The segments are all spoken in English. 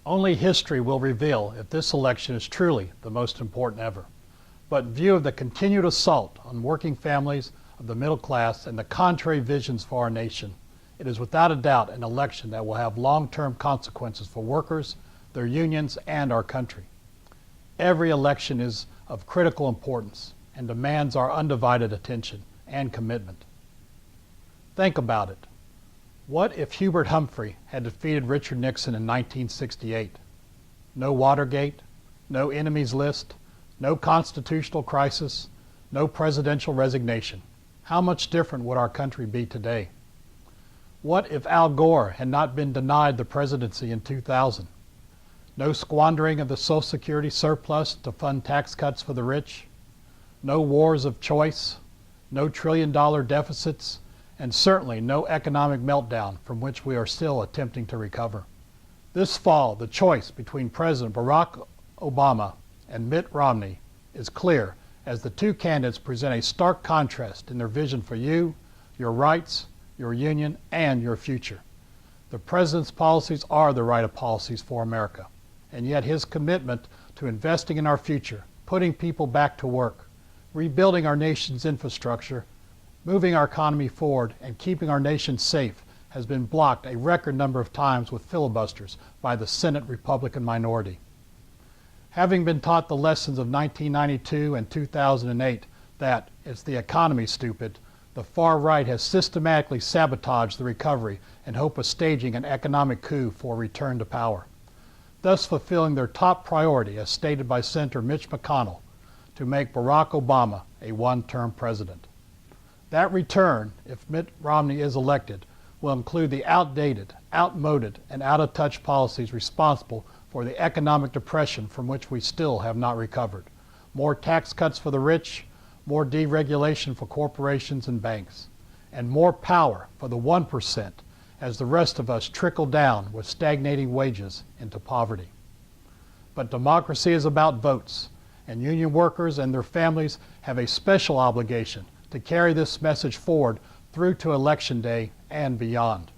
Only history will reveal if this election is truly the most important ever. But in view of the continued assault on working families of the middle class and the contrary visions for our nation, it is without a doubt an election that will have long-term consequences for workers, their unions, and our country. Every election is of critical importance and demands our undivided attention and commitment. Think about it. What if Hubert Humphrey had defeated Richard Nixon in 1968? No Watergate, no enemies list, no constitutional crisis, no presidential resignation. How much different would our country be today? What if Al Gore had not been denied the presidency in 2000? No squandering of the Social Security surplus to fund tax cuts for the rich? No wars of choice? No trillion-dollar deficits? And certainly no economic meltdown from which we are still attempting to recover. This fall, the choice between President Barack Obama and Mitt Romney is clear, as the two candidates present a stark contrast in their vision for you, your rights, your union, and your future. The president's policies are the right of policies for America, and yet his commitment to investing in our future, putting people back to work, rebuilding our nation's infrastructure, moving our economy forward, and keeping our nation safe has been blocked a record number of times with filibusters by the Senate Republican minority. Having been taught the lessons of 1992 and 2008 that it's the economy, stupid, the far right has systematically sabotaged the recovery in hope of staging an economic coup for return to power, thus fulfilling their top priority, as stated by Senator Mitch McConnell, to make Barack Obama a one-term president. That return, if Mitt Romney is elected, will include the outdated, outmoded, and out-of-touch policies responsible for the economic depression from which we still have not recovered. More tax cuts for the rich, more deregulation for corporations and banks, and more power for the 1% as the rest of us trickle down with stagnating wages into poverty. But democracy is about votes, and union workers and their families have a special obligation to carry this message forward through to Election Day and beyond.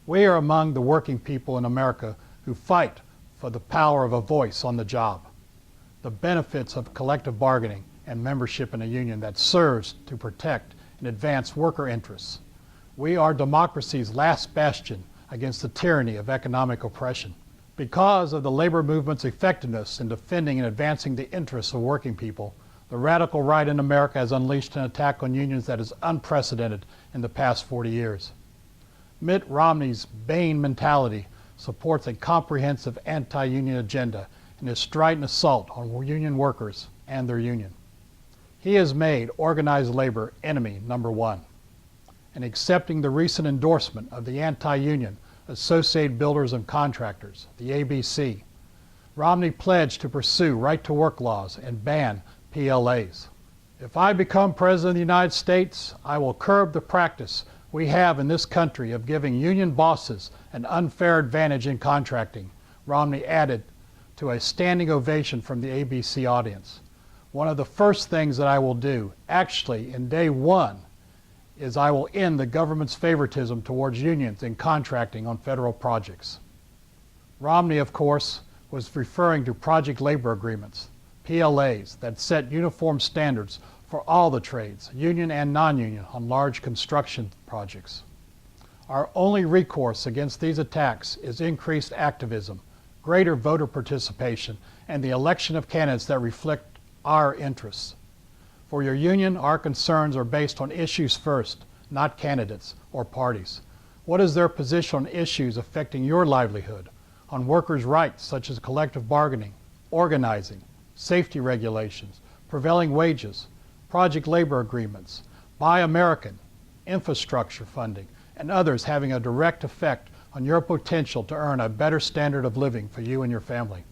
We are among the working people in America who fight for the power of a voice on the job, the benefits of collective bargaining and membership in a union that serves to protect and advance worker interests. We are democracy's last bastion against the tyranny of economic oppression. Because of the labor movement's effectiveness in defending and advancing the interests of working people, the radical right in America has unleashed an attack on unions that is unprecedented in the past 40 years. Mitt Romney's Bain mentality supports a comprehensive anti-union agenda in his strident assault on union workers and their union. He has made organized labor enemy number one. In accepting the recent endorsement of the anti-union Associated Builders and Contractors, the ABC, Romney pledged to pursue right-to-work laws and ban PLAs. If I become President of the United States, I will curb the practice we have in this country of giving union bosses an unfair advantage in contracting, Romney added to a standing ovation from the ABC audience. One of the first things that I will do, actually in day one, is I will end the government's favoritism towards unions in contracting on federal projects. Romney, of course, was referring to project labor agreements, PLAs, that set uniform standards for all the trades, union and non-union, on large construction projects. Our only recourse against these attacks is increased activism, greater voter participation, and the election of candidates that reflect our interests. For your union, our concerns are based on issues first, not candidates or parties. What is their position on issues affecting your livelihood, on workers' rights such as collective bargaining, organizing, safety regulations, prevailing wages, project labor agreements, Buy American, infrastructure funding, and others having a direct effect on your potential to earn a better standard of living for you and your family.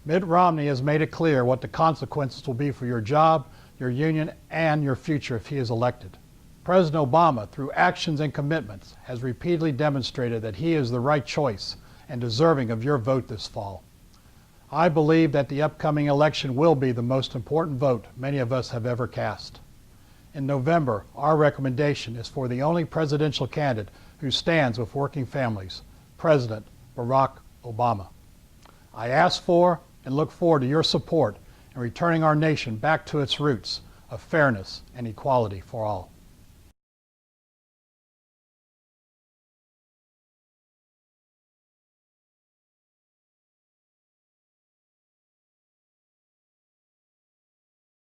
Mitt Romney has made it clear what the consequences will be for your job, your union, and your future if he is elected. President Obama, through actions and commitments, has repeatedly demonstrated that he is the right choice and deserving of your vote this fall. I believe that the upcoming election will be the most important vote many of us have ever cast. In November, our recommendation is for the only presidential candidate who stands with working families, President Barack Obama. I ask for and look forward to your support in returning our nation back to its roots of fairness and equality for all.